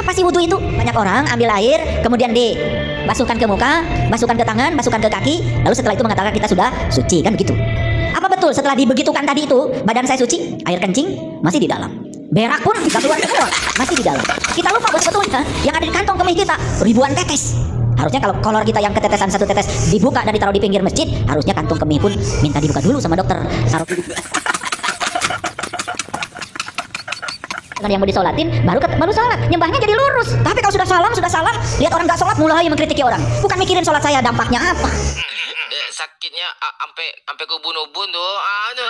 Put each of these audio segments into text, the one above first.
Apa sih wudhu itu? Banyak orang ambil air, kemudian dibasuhkan ke muka, basuhkan ke tangan, basuhkan ke kaki, lalu setelah itu mengatakan kita sudah suci, kan begitu. Apa betul setelah dibegitukan tadi itu badan saya suci? Air kencing masih di dalam, berak pun gak keluar semua, masih di dalam. Kita lupa bahwa sebetulnya yang ada di kantong kemih kita ribuan tetes. Harusnya kalau kolor kita yang ketetesan satu tetes dibuka dan ditaruh di pinggir masjid, harusnya kantung kemih pun minta dibuka dulu sama dokter. Taruh dengan yang mau disolatin, baru sholat, nyembahnya jadi lurus. Tapi kalau sudah salam, lihat orang nggak sholat mulai mengkritiki orang, bukan mikirin sholat saya dampaknya apa. Sakitnya sampai ke ubun-ubun tuh. Aduh.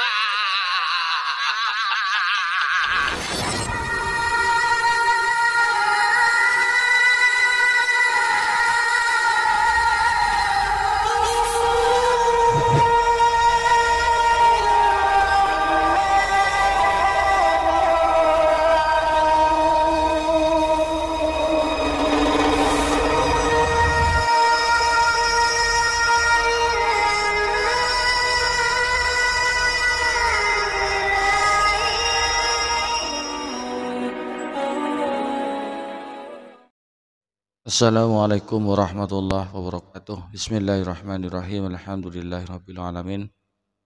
Assalamualaikum warahmatullahi wabarakatuh. Bismillahirrahmanirrahim. Alhamdulillahirabbil alamin.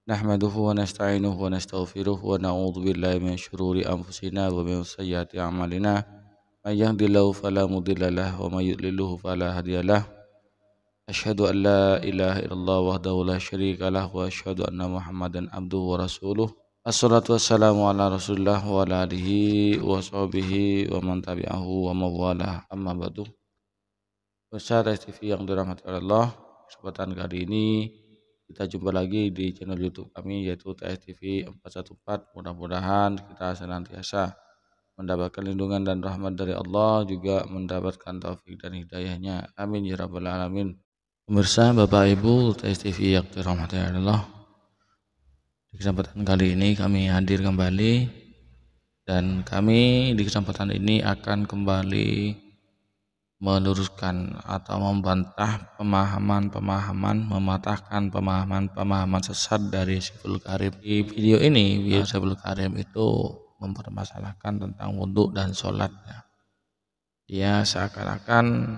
Nahmaduhu wa nasta'inuhu wa nastaghfiruh wa na'udzu billahi min syururi anfusina wa min sayyiati a'malina. May yahdihillahu fala mudilla lahu wa may yudlilhu fala hadiyalah. Asyhadu an la ilaha illallah wahdahu la syarika lah wa asyhadu anna Muhammadan abduhu wa rasuluh. Assalatu wassalamu ala Rasulillah wa ala alihi wa sahbihi wa man tabi'ahu wa mawalah. Amma ba'du. Pemirsa TV yang dirahmati oleh Allah, kesempatan kali ini kita jumpa lagi di channel YouTube kami yaitu TV 414. Mudah-mudahan kita senantiasa mendapatkan lindungan dan rahmat dari Allah, juga mendapatkan taufik dan hidayahnya. Amin ya rabbal alamin. Pemirsa, Bapak Ibu TV yang dirahmati oleh Allah, di kesempatan kali ini kami hadir kembali, dan kami di kesempatan ini akan kembali meluruskan atau membantah pemahaman-pemahaman, mematahkan pemahaman-pemahaman sesat dari Syekhul Karim. Di video ini, Syekhul Karim itu mempermasalahkan tentang wudhu dan sholatnya. Dia seakan-akan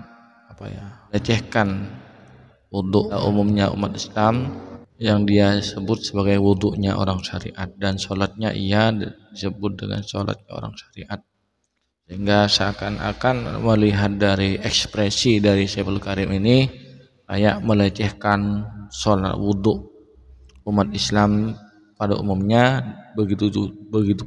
melecehkan wudhu umumnya umat Islam yang dia sebut sebagai wudhunya orang syariat, dan sholatnya ia disebut dengan sholatnya orang syariat. Sehingga seakan-akan melihat dari ekspresi dari Syekhul Karim ini kayak melecehkan sholat wudhu umat Islam pada umumnya, begitu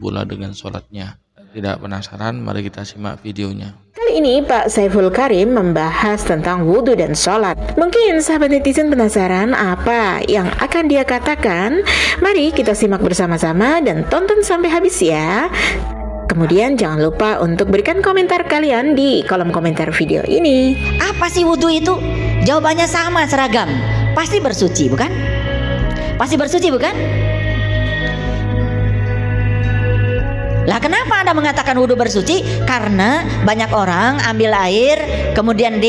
pula dengan sholatnya. Tidak penasaran? Mari kita simak videonya. Kali ini Pak Syekhul Karim membahas tentang wudhu dan sholat. Mungkin sahabat netizen penasaran apa yang akan dia katakan? Mari kita simak bersama-sama dan tonton sampai habis ya. Kemudian jangan lupa untuk berikan komentar kalian di kolom komentar video ini. Apa sih wudhu itu? Jawabannya sama, seragam. Pasti bersuci, bukan? Pasti bersuci, bukan? Lah kenapa Anda mengatakan wudhu bersuci? Karena banyak orang ambil air, kemudian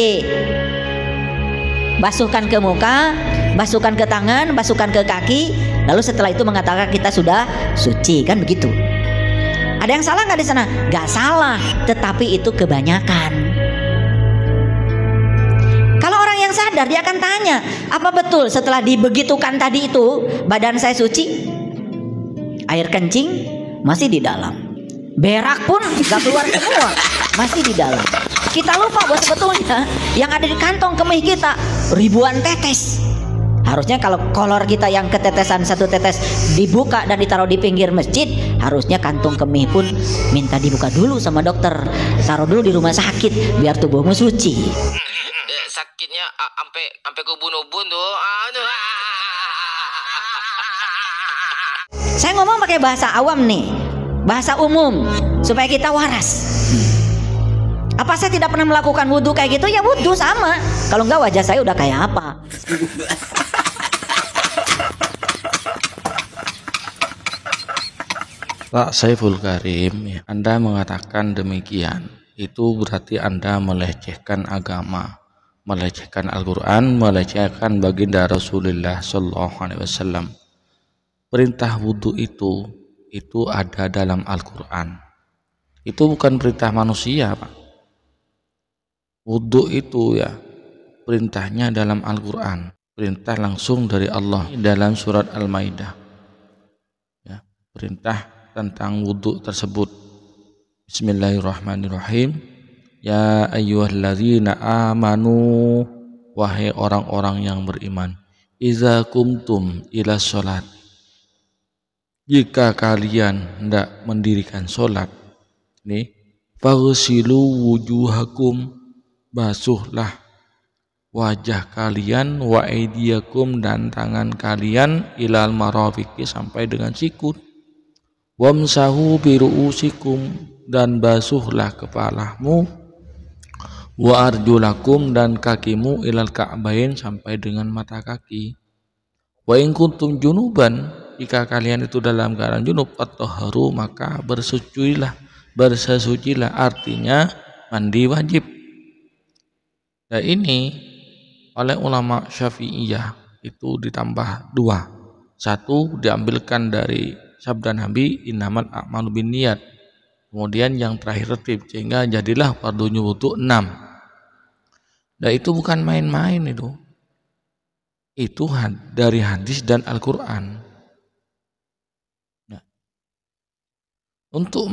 dibasuhkan ke muka, basuhkan ke tangan, basuhkan ke kaki, lalu setelah itu mengatakan kita sudah suci, kan begitu? Ada yang salah nggak di sana? Nggak salah, tetapi itu kebanyakan. Kalau orang yang sadar, dia akan tanya, apa betul setelah dibegitukan tadi itu badan saya suci? Air kencing masih di dalam, berak pun nggak keluar semua, masih di dalam. Kita lupa bahwa sebetulnya yang ada di kantong kemih kita ribuan tetes. Harusnya kalau kolor kita yang ketetesan satu tetes dibuka dan ditaruh di pinggir masjid, harusnya kantung kemih pun minta dibuka dulu sama dokter. Taruh dulu di rumah sakit biar tubuhmu suci. Sakitnya sampai ke ubun-ubun tuh. Aduh. Saya ngomong pakai bahasa awam nih, bahasa umum supaya kita waras. Apa saya tidak pernah melakukan wudhu kayak gitu? Ya wudhu sama. Kalau enggak wajah saya udah kayak apa? Pak Syekhul Karim, Anda mengatakan demikian, itu berarti Anda melecehkan agama, melecehkan Al-Quran, melecehkan baginda Rasulullah SAW. Perintah wudhu itu ada dalam Al-Quran. Itu bukan perintah manusia, Pak. Wudhu itu ya perintahnya dalam Al-Quran, perintah langsung dari Allah dalam surat Al-Maidah ya, perintah tentang wudhu tersebut. Bismillahirrahmanirrahim. Ya ayyuhalladzina amanu, wahai orang-orang yang beriman, iza kumtum ila sholat, jika kalian hendak mendirikan sholat, nih, faghsilu wujuhakum, basuhlah wajah kalian, wa aydiyakum, dan tangan kalian, ilal marafiqi, sampai dengan sikut, wamsahu biru'usikum, dan basuhlah kepalamu, wa arjulakum, dan kakimu, ilal ka'bain, sampai dengan mata kaki. Wa in kuntum junuban, jika kalian itu dalam keadaan junub, at-tahharu, maka bersucilah, artinya mandi wajib. Nah ini oleh ulama Syafi'iyah itu ditambah 2. 1 diambilkan dari sabda Nabi, innamal a'malu binniyat. Kemudian yang terakhir tertib, sehingga jadilah fardunya wudu 6. Nah itu bukan main-main itu. Itu dari hadis dan Al-Quran. Nah, untuk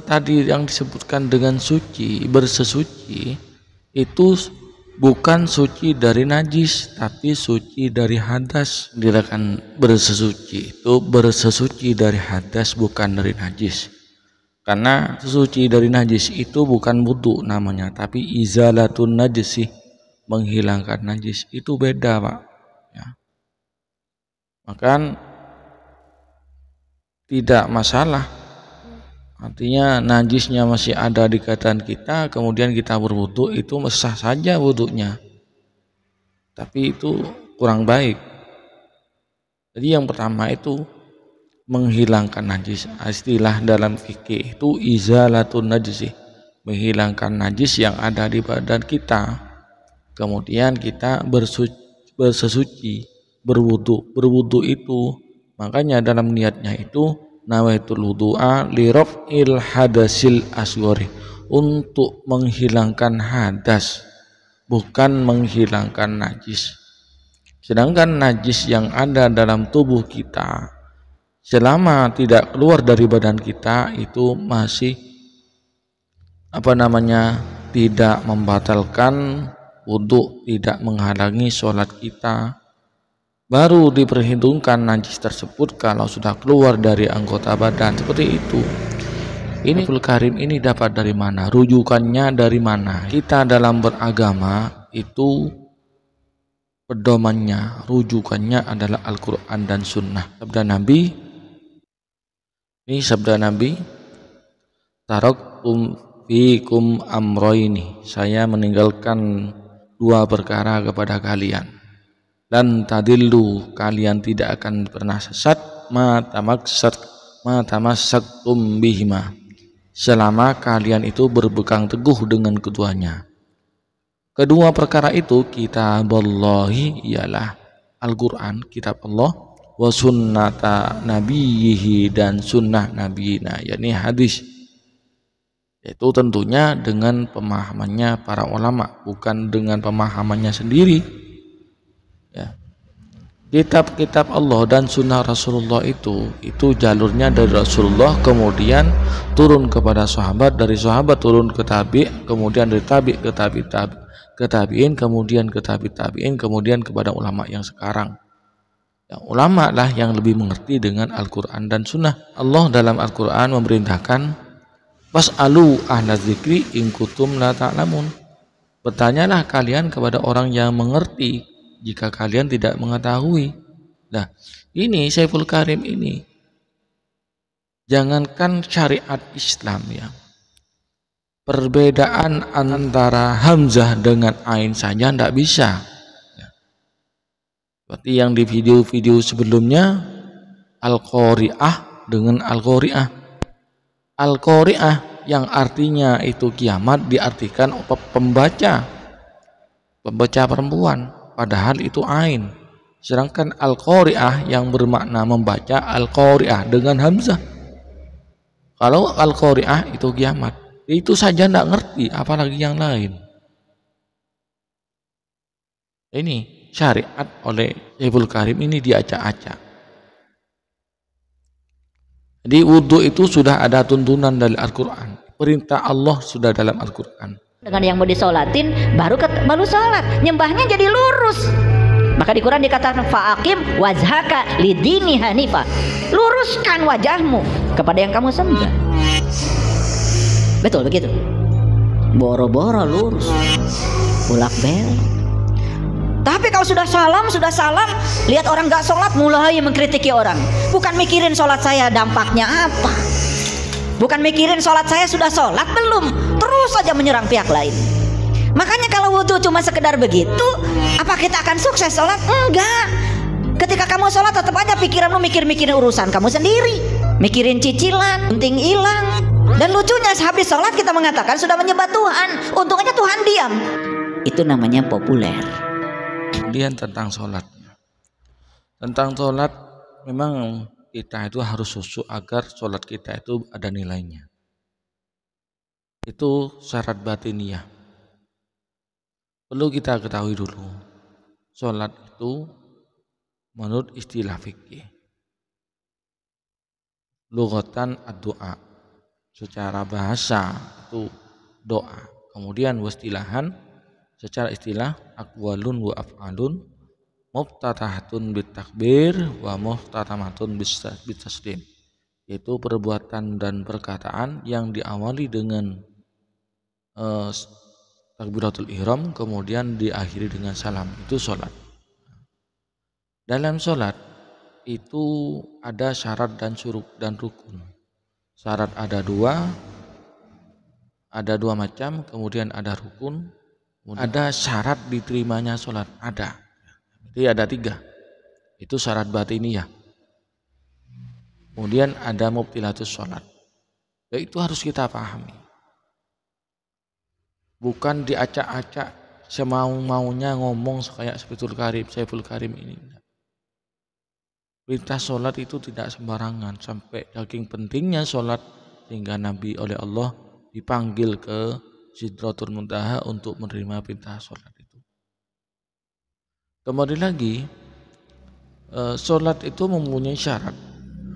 tadi yang disebutkan dengan suci, bersesuci, itu bukan suci dari najis, tapi suci dari hadas. Dirakan bersesuci itu bersesuci dari hadas, bukan dari najis. Karena sesuci dari najis itu bukan wudu namanya, tapi izalatun najisi, menghilangkan najis. Itu beda, Pak. Ya. Maka tidak masalah. Artinya najisnya masih ada di keadaan kita, kemudian kita berwudu, itu sah saja wudunya. Tapi itu kurang baik. Jadi yang pertama itu menghilangkan najis. Istilah dalam fikih itu izalatun najisi, menghilangkan najis yang ada di badan kita. Kemudian kita bersesuci, berwudu itu, makanya dalam niatnya itu nawaitul wudu'a li raf'il hadasil asghari, untuk menghilangkan hadas, bukan menghilangkan najis. Sedangkan najis yang ada dalam tubuh kita selama tidak keluar dari badan kita itu masih tidak membatalkan wudu, tidak menghalangi sholat kita. Baru diperhitungkan najis tersebut kalau sudah keluar dari anggota badan, seperti itu. Ini Al Karim ini dapat dari mana? Rujukannya dari mana? Kita dalam beragama itu pedomannya, rujukannya adalah Al-Quran dan Sunnah. Sabda Nabi, ini sabda Nabi, taraktum fikum amroini, saya meninggalkan 2 perkara kepada kalian. Dan tadillu, kalian tidak akan pernah sesat, ma tamassaktum bihima, selama kalian itu berpegang teguh dengan keduanya. Kedua perkara itu kitaballahi, ialah Al-Quran, kitab Allah, wa sunnata nabiyhi, dan sunnah nabiina, yakni hadis. Itu tentunya dengan pemahamannya para ulama, bukan dengan pemahamannya sendiri. Ya. Kitab-kitab Allah dan sunnah Rasulullah itu jalurnya dari Rasulullah, kemudian turun kepada sahabat, dari sahabat turun ke tabi', kemudian dari tabi' ke tabi'in, kemudian ke tabi'in, kemudian kepada ulama yang sekarang. Ya, ulama lah yang lebih mengerti dengan Al-Quran dan Sunnah. Allah dalam Al-Quran memerintahkan, was'alu ahla dzikri in kuntum la ta'lamun, bertanyalah kalian kepada orang yang mengerti jika kalian tidak mengetahui. Nah, ini Syekhul Karim ini, jangankan syariat Islam ya, perbedaan antara hamzah dengan ain saja tidak bisa. Seperti yang di video-video sebelumnya, Al-Qari'ah dengan Al-Qari'ah. Al-Qari'ah yang artinya itu kiamat diartikan pembaca perempuan, padahal itu ain. Sedangkan Al-Qari'ah yang bermakna membaca, Al-Qari'ah dengan hamzah. Kalau Al-Qari'ah itu kiamat, itu saja tidak ngerti, apalagi yang lain. Ini syariat oleh Syekhul Karim ini diacak-acak. Jadi wudhu itu sudah ada tuntunan dari Al-Quran. Perintah Allah sudah dalam Al-Quran. Dengan yang mau disolatin baru sholat, nyembahnya jadi lurus. Maka di Quran dikatakan fa'aqim wajhaka lidini hanifah, luruskan wajahmu kepada yang kamu sembah. Betul begitu. Boro-boro lurus, bolak belok. Tapi kalau sudah salam, lihat orang gak sholat mulai mengkritiki orang. Bukan mikirin sholat saya dampaknya apa, bukan mikirin sholat saya sudah sholat belum, terus saja menyerang pihak lain. Makanya kalau wudhu cuma sekedar begitu, apa kita akan sukses sholat? Enggak. Ketika kamu sholat tetap aja pikiranmu mikirin urusan kamu sendiri, mikirin cicilan, penting hilang. Dan lucunya habis sholat kita mengatakan sudah menyembah Tuhan, untung aja Tuhan diam. Itu namanya populer. Kemudian tentang sholat. Tentang sholat, memang kita itu harus khusyuk agar sholat kita itu ada nilainya. Itu syarat batiniyah. Perlu kita ketahui dulu, sholat itu menurut istilah fikih, lughatan ad-doa, secara bahasa itu doa. Kemudian wastilahan, secara istilah aqwalun wa af'alun muftatahatun bitakbir wa muftatamatun bitaslim, yaitu perbuatan dan perkataan yang diawali dengan takbiratul ihram kemudian diakhiri dengan salam. Itu sholat. Dalam sholat itu ada syarat dan syurut dan rukun. Syarat ada dua macam, kemudian ada rukun, ada syarat diterimanya sholat, ada. Jadi ada 3. Itu syarat batiniyah. Kemudian ada mubtilatus sholat. Ya, itu harus kita pahami. Bukan diacak-acak semau-maunya ngomong kayak Syekhul Karim ini. Perintah sholat itu tidak sembarangan, sampai saking pentingnya sholat sehingga Nabi oleh Allah dipanggil ke Sidratul Muntaha untuk menerima perintah sholat itu. Kembali lagi, sholat itu mempunyai syarat.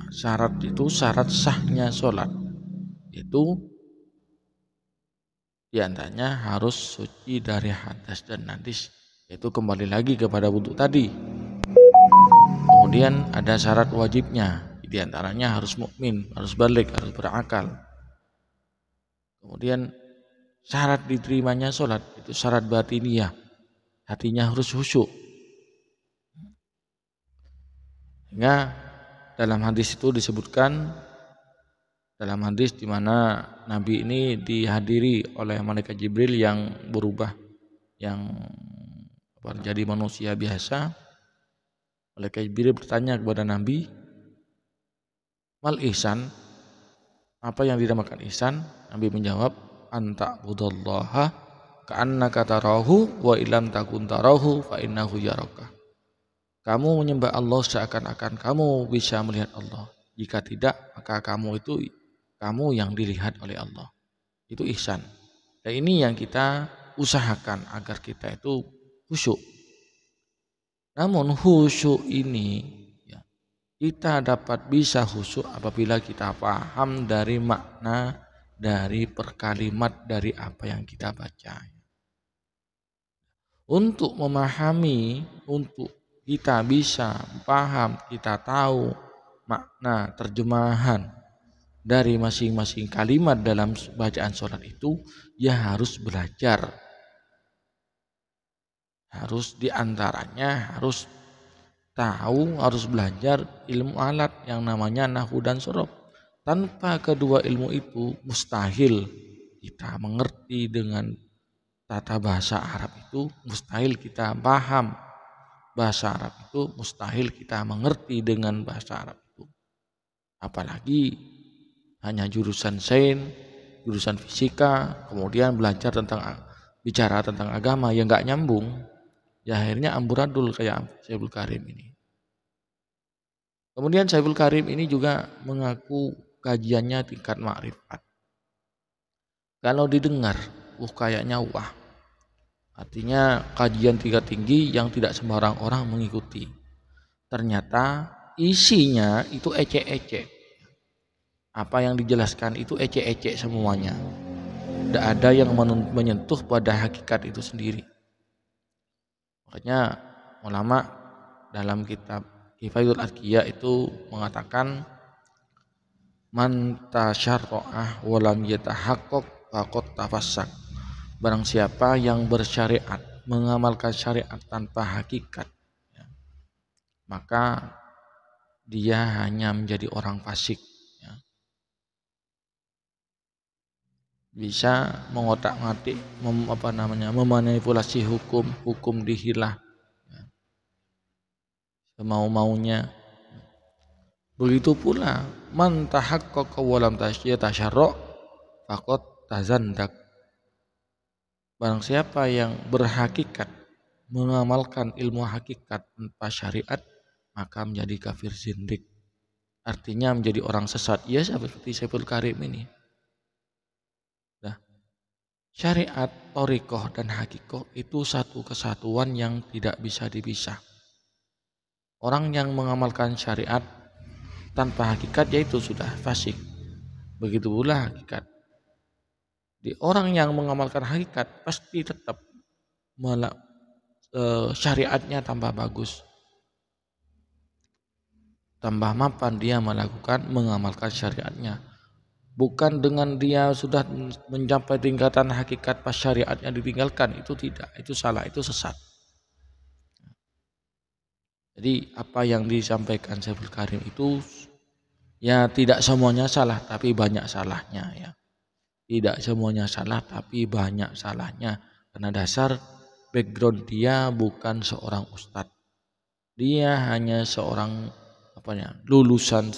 Syarat itu syarat sahnya sholat. Itu diantaranya harus suci dari hadas dan najis. Itu kembali lagi kepada wudhu tadi. Kemudian ada syarat wajibnya. Diantaranya harus mukmin, harus balik, harus berakal. Kemudian syarat diterimanya sholat itu syarat batiniyah, hatinya harus khusyuk. Sehingga dalam hadis itu disebutkan, dalam hadis di mana Nabi ini dihadiri oleh malaikat Jibril yang berubah, yang menjadi manusia biasa. Malaikat Jibril bertanya kepada Nabi, mal ihsan, apa yang dinamakan ihsan? Nabi menjawab, anta budallaha ka'annaka tarahu wa illam takun tarahu fa innahu yaraka. Kamu menyembah Allah seakan-akan kamu bisa melihat Allah. Jika tidak, maka kamu itu kamu yang dilihat oleh Allah. Itu ihsan. Dan ini yang kita usahakan agar kita itu khusyuk. Namun khusyuk ini ya, kita dapat bisa khusyuk apabila kita paham dari makna, dari perkalimat, dari apa yang kita baca. Untuk memahami, untuk kita bisa paham, kita tahu makna terjemahan dari masing-masing kalimat dalam bacaan sholat itu, ya harus belajar. Harus diantaranya harus tahu, harus belajar ilmu alat yang namanya nahwu dan shorof. Tanpa kedua ilmu itu mustahil kita mengerti dengan tata bahasa Arab itu, mustahil kita paham bahasa Arab itu, mustahil kita mengerti dengan bahasa Arab itu. Apalagi hanya jurusan sains, jurusan fisika, kemudian belajar tentang bicara tentang agama yang nggak nyambung, ya akhirnya amburadul kayak Syekhul Karim ini. Kemudian Syekhul Karim ini juga mengaku kajiannya tingkat makrifat. Kalau didengar, kayaknya wah, Artinya kajian tingkat tinggi yang tidak sembarang orang mengikuti. Ternyata isinya itu ecek-ecek. Apa yang dijelaskan itu ecek-ecek semuanya. Tidak ada yang menyentuh pada hakikat itu sendiri. Makanya ulama dalam kitab Kifayatul Adqiya itu mengatakan man tasyarra'ah wa lam yatahaqqaq faqad tafassak. Barang siapa yang bersyariat, mengamalkan syariat tanpa hakikat, ya, maka dia hanya menjadi orang fasik, ya. Bisa mengotak-ngatik, memanipulasi hukum dihilah, ya, semau-maunya. Begitu pula man tahaqqaqa wa lam yatasyarra' faqad tazandak. Barang siapa yang berhakikat, mengamalkan ilmu hakikat tanpa syariat, maka menjadi kafir zindik. Artinya menjadi orang sesat. Ya seperti Syekhul Karim ini. Nah, syariat, thariqah dan hakikoh itu satu kesatuan yang tidak bisa dipisah. Orang yang mengamalkan syariat tanpa hakikat yaitu sudah fasik. Begitu pula hakikat. Di orang yang mengamalkan hakikat pasti tetap syariatnya tambah bagus, tambah mapan dia mengamalkan syariatnya. Bukan dengan dia sudah mencapai tingkatan hakikat pas syariatnya ditinggalkan, itu tidak, itu salah, itu sesat. Jadi apa yang disampaikan Syekhul Karim itu ya tidak semuanya salah, tapi banyak salahnya, ya. Tidak semuanya salah tapi banyak salahnya, karena dasar background dia bukan seorang ustadz. Dia hanya seorang lulusan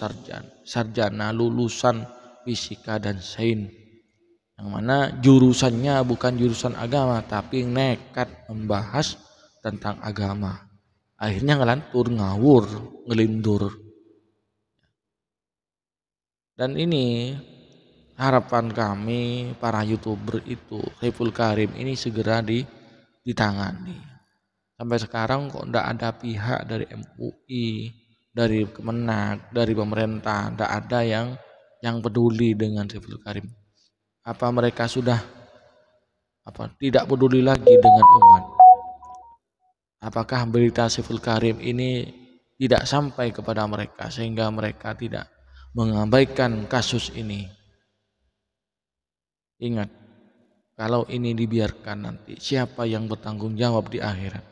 sarjana lulusan fisika dan sains, yang mana jurusannya bukan jurusan agama tapi nekat membahas tentang agama. Akhirnya ngelantur, ngawur, ngelindur. Dan ini harapan kami para YouTuber itu Syekhul Karim ini segera ditangani. Sampai sekarang kok tidak ada pihak dari MUI, dari Kemenak, dari pemerintah, tidak ada yang peduli dengan Syekhul Karim. Apa mereka sudah tidak peduli lagi dengan umat? Apakah berita Syekhul Karim ini tidak sampai kepada mereka sehingga mereka tidak mengabaikan kasus ini? Ingat, kalau ini dibiarkan nanti, siapa yang bertanggung jawab di akhirat?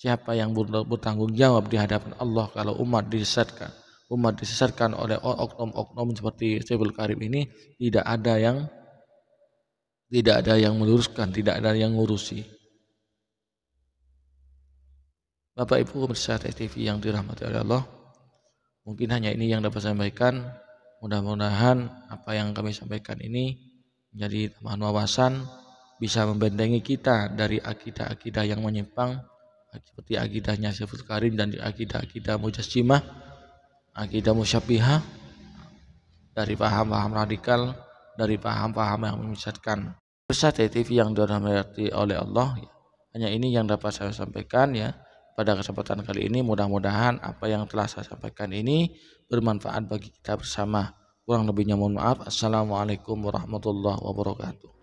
Siapa yang bertanggung jawab di hadapan Allah kalau umat disesatkan? Umat disesatkan oleh oknum-oknum seperti Syekhul Karim ini, tidak ada yang meluruskan, tidak ada yang ngurusi. Bapak Ibu pemirsa TV yang dirahmati oleh Allah, mungkin hanya ini yang dapat saya sampaikan. Mudah-mudahan apa yang kami sampaikan ini menjadi tambahan wawasan, bisa membentengi kita dari akidah-akidah yang menyimpang seperti akidahnya Syekhul Karim dan akidah-akidah Mujassimah, akidah musyabbihah, dari paham-paham radikal, dari paham-paham yang menyesatkan. Pemirsa TV yang dirahmati oleh Allah, hanya ini yang dapat saya sampaikan, ya. Pada kesempatan kali ini mudah-mudahan apa yang telah saya sampaikan ini bermanfaat bagi kita bersama. Kurang lebihnya mohon maaf. Assalamualaikum warahmatullahi wabarakatuh.